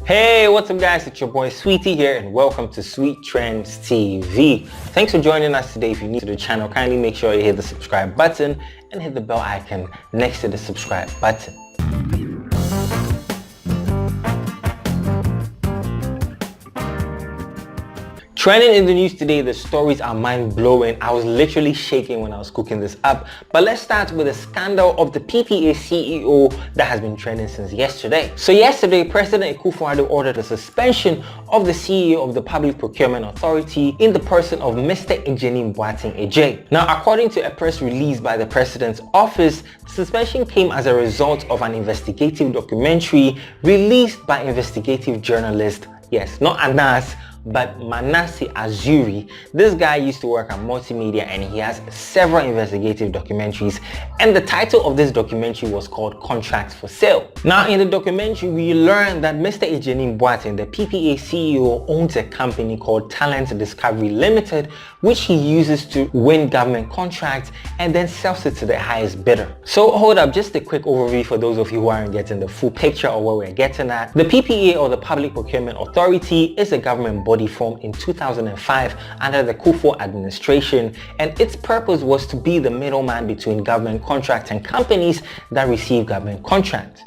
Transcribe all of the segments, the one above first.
Hey, what's up guys? It's your boy Sweetie here and welcome to Sweet Trends TV. Thanks for joining us today. If you're new to the channel, kindly make sure you hit the subscribe button and hit the bell icon next to the subscribe button. Trending in the news today, the stories are mind-blowing. I was literally shaking when I was cooking this up. But let's start with a scandal of the PPA CEO that has been trending since yesterday. So yesterday, President Akuapem ordered the suspension of the CEO of the Public Procurement Authority in the person of Mr. Ekuban. Now, according to a press release by the President's office, the suspension came as a result of an investigative documentary released by investigative journalist, yes, not Anas, but Manasseh Azuri. This guy used to work at multimedia and he has several investigative documentaries, and the title of this documentary was called Contracts for Sale. Now in the documentary we learned that Mr. Ekuban, the PPA CEO, owns a company called Talent Discovery Limited, which he uses to win government contracts and then sells it to the highest bidder. So hold up, just a quick overview for those of you who aren't getting the full picture of what we're getting at. The PPA, or the Public Procurement Authority, is a government body formed in 2005 under the Obofour administration, and its purpose was to be the middleman between government contracts and companies that receive government contracts.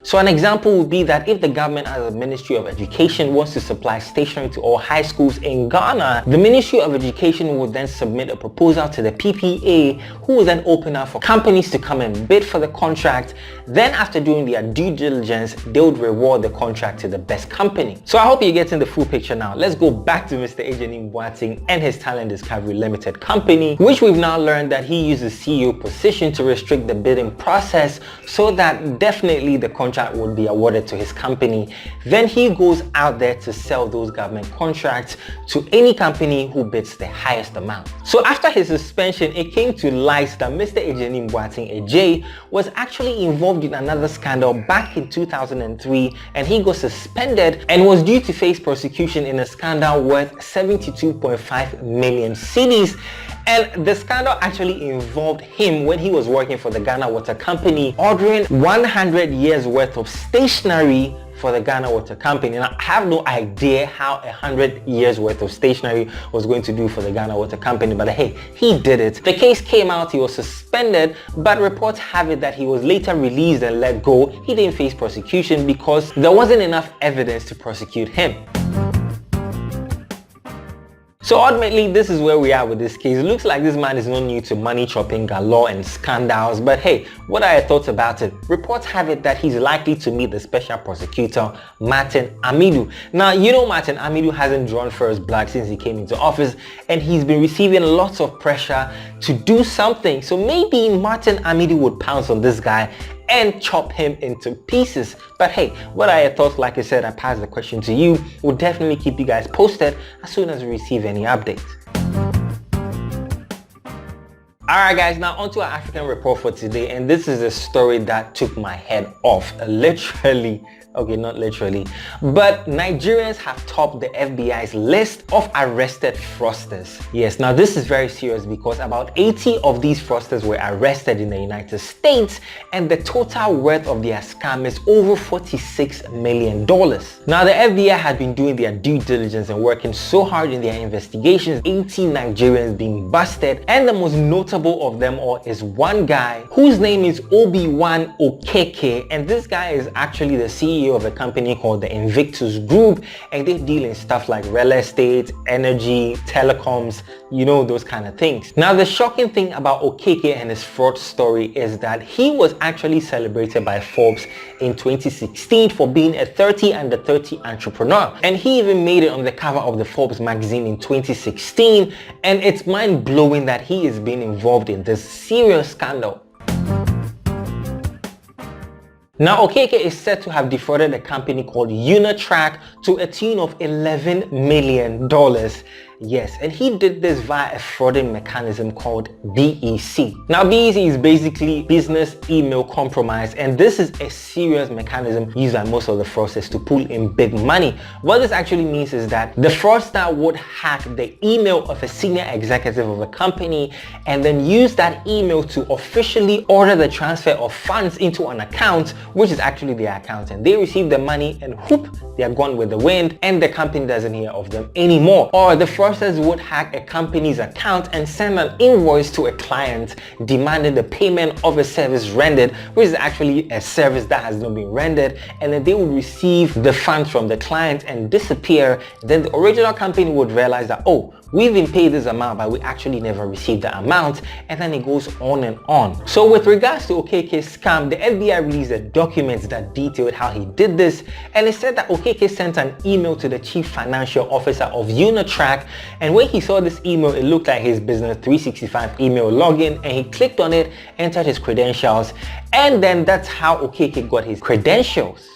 So an example would be that if the government as a Ministry of Education wants to supply stationery to all high schools in Ghana, the Ministry of Education would then submit a proposal to the PPA, who will then open up for companies to come and bid for the contract. Then after doing their due diligence, they would reward the contract to the best company. So I hope you're getting the full picture now. Let's go back to Mr. Ekuban and his Talent Discovery Limited company, which we've now learned that he uses CEO position to restrict the bidding process so that definitely the contract would be awarded to his company. Then he goes out there to sell those government contracts to any company who bids the highest amount. So after his suspension, it came to light that Mr. Ekuban was actually involved in another scandal back in 2003, and he got suspended and was due to face prosecution in a scandal worth 72.5 million cedis. And the scandal actually involved him when he was working for the Ghana Water Company, ordering 100 years worth of stationery for the Ghana Water Company. And I have no idea how 100 years worth of stationery was going to do for the Ghana Water Company, but hey, he did it. The case came out, he was suspended, but reports have it that he was later released and let go. He didn't face prosecution because there wasn't enough evidence to prosecute him. So ultimately, this is where we are with this case. It looks like this man is not new to money chopping galore and scandals, but hey, what are your thoughts about it? Reports have it that he's likely to meet the special prosecutor, Martin Amidu. Now, you know Martin Amidu hasn't drawn first blood since he came into office, and he's been receiving lots of pressure to do something. So maybe Martin Amidu would pounce on this guy and chop him into pieces. But hey, what are your thoughts? Like I said, I pass the question to you. We'll definitely keep you guys posted as soon as we receive any updates. Alright guys, now onto our African report for today, and this is a story that took my head off, literally. Okay, not literally, but Nigerians have topped the FBI's list of arrested fraudsters. Yes, now this is very serious because about 80 of these fraudsters were arrested in the United States, and the total worth of their scam is over $46 million. Now the FBI had been doing their due diligence and working so hard in their investigations, 80 Nigerians being busted, and the most notable of them all is one guy whose name is Obi-Wan Okeke, and this guy is actually the CEO of a company called the Invictus Group, and they deal in stuff like real estate, energy, telecoms, you know, those kind of things. Now the shocking thing about Okeke and his fraud story is that he was actually celebrated by Forbes in 2016 for being a 30 under 30 entrepreneur, and he even made it on the cover of the Forbes magazine in 2016, and it's mind-blowing that he is being involved in this serious scandal. Now Okeke is said to have defrauded a company called Unauthorized to a tune of $11 million. Yes, and he did this via a frauding mechanism called BEC. Now, BEC is basically business email compromise, and this is a serious mechanism used by most of the fraudsters to pull in big money. What this actually means is that the fraudster would hack the email of a senior executive of a company and then use that email to officially order the transfer of funds into an account, which is actually their account, and they receive the money and whoop, they are gone with the wind and the company doesn't hear of them anymore. Or the fraudsters would hack a company's account and send an invoice to a client demanding the payment of a service rendered, which is actually a service that has not been rendered, and then they would receive the funds from the client and disappear. Then the original company would realize that, oh, we've been paid this amount, but we actually never received the amount, and then it goes on and on. So with regards to OKK's scam, the FBI released the documents that detailed how he did this, and it said that OKK sent an email to the chief financial officer of Unauthorized, and when he saw this email, it looked like his Business 365 email login, and he clicked on it, entered his credentials, and then that's how OKK got his credentials.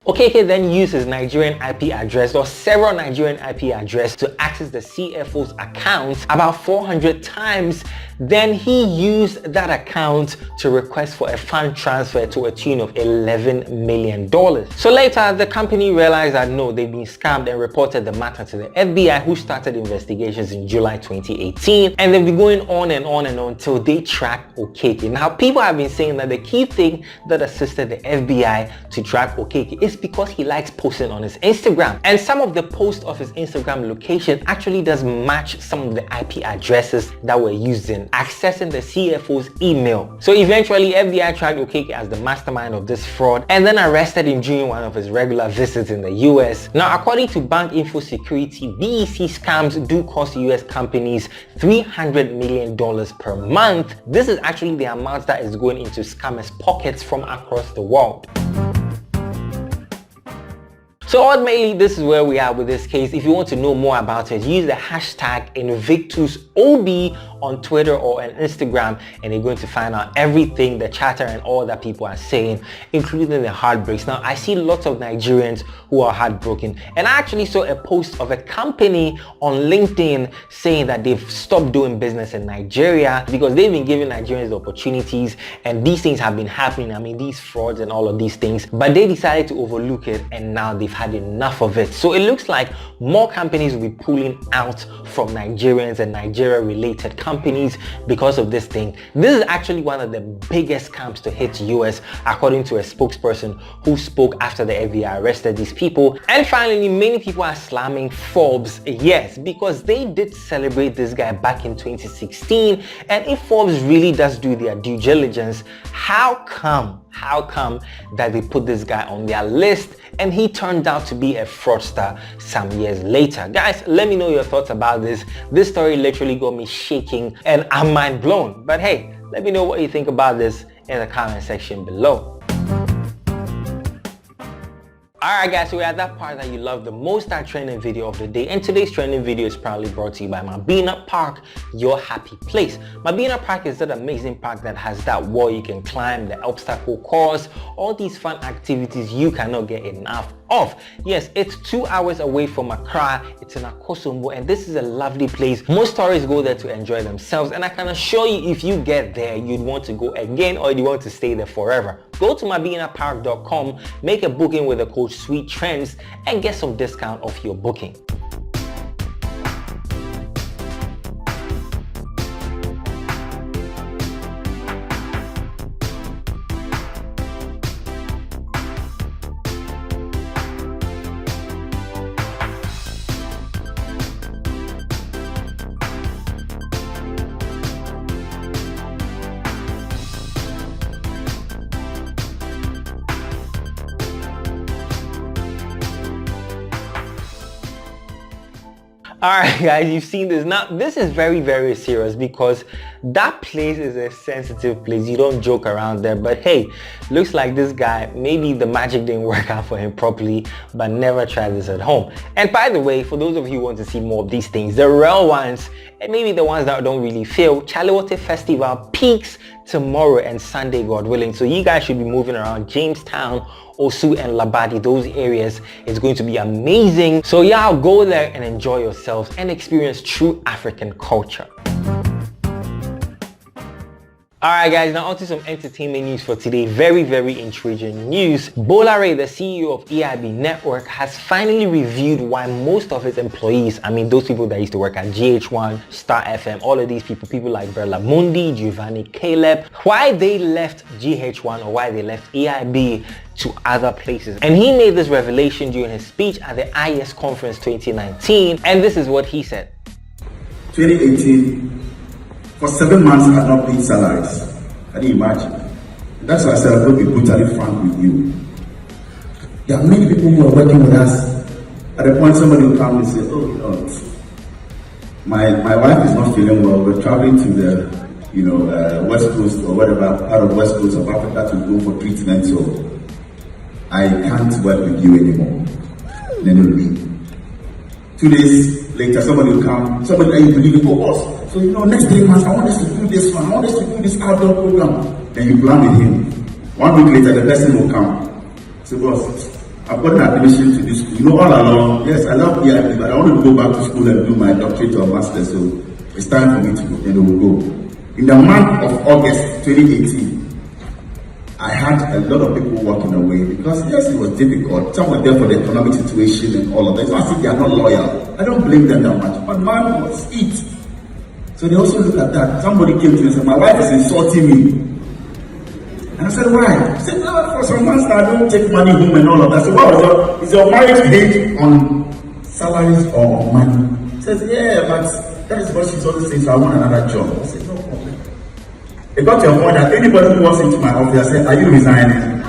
OKK then used his Nigerian IP address or several Nigerian IP addresses to access the CFO's accounts about 400 times. Then he used that account to request for a fund transfer to a tune of $11 million. So later, the company realized that no, they've been scammed and reported the matter to the FBI, who started investigations in July 2018. And they've been going on and on and on until they tracked OKK. Now, people have been saying that the key thing that assisted the FBI to track OKK is because he likes posting on his Instagram. And some of the posts of his Instagram location actually does match some of the IP addresses that were used in accessing the CFO's email. So eventually, FBI tried OKK as the mastermind of this fraud and then arrested him during one of his regular visits in the US. Now, according to Bank Info Security, BEC scams do cost US companies $300 million per month. This is actually the amount that is going into scammers' pockets from across the world. So ultimately, this is where we are with this case. If you want to know more about it, use the hashtag InvictusOB on Twitter or on Instagram, and you're going to find out everything, the chatter and all that people are saying, including the heartbreaks. Now, I see lots of Nigerians who are heartbroken, and I actually saw a post of a company on LinkedIn saying that they've stopped doing business in Nigeria because they've been giving Nigerians opportunities and these things have been happening. I mean, these frauds and all of these things, but they decided to overlook it and now they've had enough of it. So it looks like more companies will be pulling out from Nigerians and Nigeria related companies because of this thing. This is actually one of the biggest scams to hit US, according to a spokesperson who spoke after the FBI arrested these people. And finally, many people are slamming Forbes, yes, because they did celebrate this guy back in 2016. And if Forbes really does do their due diligence, how come that they put this guy on their list and he turned out to be a fraudster some years later? Guys, let me know your thoughts about this. This story literally got me shaking and I'm mind blown. But hey, let me know what you think about this in the comment section below. Alright guys, so we're at that part that you love the most, that trending video of the day, and today's trending video is proudly brought to you by Mabina Park, your happy place. Mabina Park is that amazing park that has that wall you can climb, the obstacle course, all these fun activities you cannot get enough of. Yes, it's 2 hours away from Accra, it's in Akosombo, and this is a lovely place. Most tourists go there to enjoy themselves, and I can assure you if you get there, you'd want to go again or you want to stay there forever. Go to mabinapark.com, make a booking with the code SWEETTRENDS and get some discount off your booking. Alright guys, you've seen this. Now this is very serious because That place is a sensitive place. You don't joke around there. But hey, looks like this guy, maybe the magic didn't work out for him properly, but never try this at home. And by the way, for those of you who want to see more of these things, the real ones, and maybe the ones that don't really fail, Chalewote Festival peaks tomorrow and Sunday, God willing. So you guys should be moving around Jamestown, Osu and Labadi, those areas. It's going to be amazing. So yeah, go there and enjoy yourselves and experience true African culture. Alright guys, now on to some entertainment news for today. Very, very intriguing news. Bola Ray, the CEO of EIB Network, has finally reviewed why most of his employees, I mean those people that used to work at GH1, Star FM, all of these people like Berla Mundi, Giovanni Caleb, why they left GH1 or why they left EIB to other places. And he made this revelation during his speech at the IS Conference 2019, and this is what he said. 2018, for 7 months I had not paid salaries. Can you imagine? That's why I said I'm going to be brutally frank with you. There are many people who are working with us. At the point somebody will come and say, oh, you know, my wife is not feeling well. We're traveling to the West Coast or whatever part of West Coast of Africa to go for treatment, so I can't work with you anymore. Then they'll leave. 2 days later, somebody will come, somebody that you believe in, oh, boss. So, next 3 months, I want us to do this one, I want us to do this outdoor program. Then you plan with him. 1 week later, the person will come. So, boss, I've got an admission to this school. All along, yes, I love EIB, but I want to go back to school and do my doctorate or master, so it's time for me to go. Then they will go. In the month of August 2018, I had a lot of people walking away because, yes, it was difficult. Some were there for the economic situation and all of that. It's not as if they are not loyal. I don't blame them that much. But man was it. So they also look at that. Somebody came to me and said, my wife is insulting me. And I said, why? He said, no, for some months I don't take money home and all of that. So what was your, is your marriage based on salaries or on money? He says, yeah, but that is what she's always saying, so I want another job. I said, no problem. It got to a point that anybody who walks into my office, I said, are you resigning?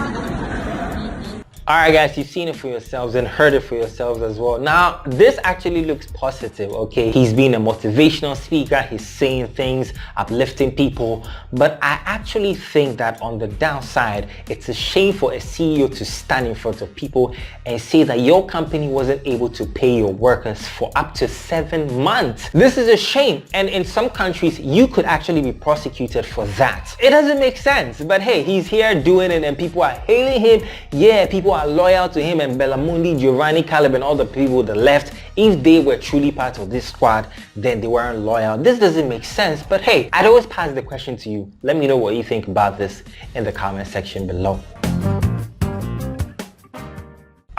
Alright guys, you've seen it for yourselves and heard it for yourselves as well. Now, this actually looks positive, okay? He's being a motivational speaker, he's saying things, uplifting people, but I actually think that on the downside, it's a shame for a CEO to stand in front of people and say that your company wasn't able to pay your workers for up to 7 months. This is a shame, and in some countries, you could actually be prosecuted for that. It doesn't make sense, but hey, he's here doing it and people are hailing him. Yeah, people are loyal to him, and Belamundi, Giovanni Caleb and all the people that left, if they were truly part of this squad, then they weren't loyal. This doesn't make sense, but hey, I'd always pass the question to you. Let me know what you think about this in the comment section below.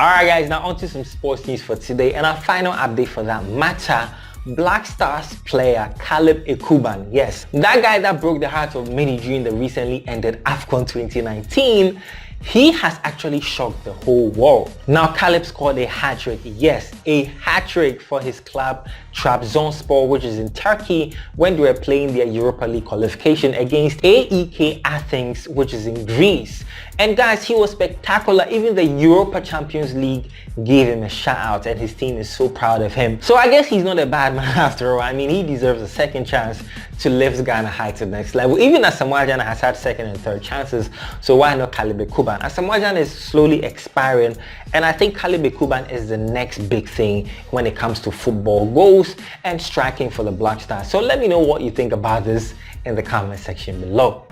Alright guys, now on to some sports news for today, and our final update for that matter. Black Stars player Caleb Ekuban, yes, that guy that broke the heart of many during the recently ended AFCON 2019, he has actually shocked the whole world. Now Caleb scored a hat-trick, yes, a hat-trick for his club Trabzonspor, which is in Turkey, when they were playing their Europa League qualification against AEK Athens, which is in Greece. And guys, he was spectacular. Even the Europa Champions League gave him a shout out, and his team is so proud of him. So I guess he's not a bad man after all. I mean, he deserves a second chance to lift Ghana high to the next level. Even Asamoah Gyan has had second and third chances, so why not Caleb Ekuban? Asamoah Gyan is slowly expiring, and I think Caleb Ekuban is the next big thing when it comes to football goals and striking for the Black Stars. So let me know what you think about this in the comment section below.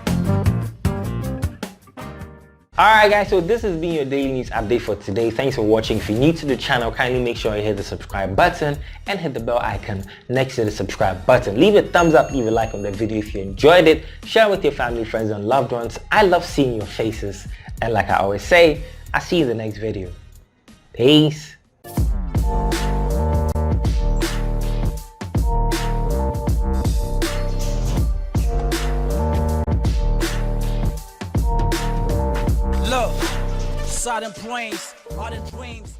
Alright guys, so this has been your daily news update for today. Thanks for watching. If you're new to the channel, kindly make sure you hit the subscribe button and hit the bell icon next to the subscribe button. Leave a thumbs up, leave a like on the video if you enjoyed it. Share with your family, friends and loved ones. I love seeing your faces, and like I always say, I'll see you in the next video. Peace. Look, saw them brains, all the dreams.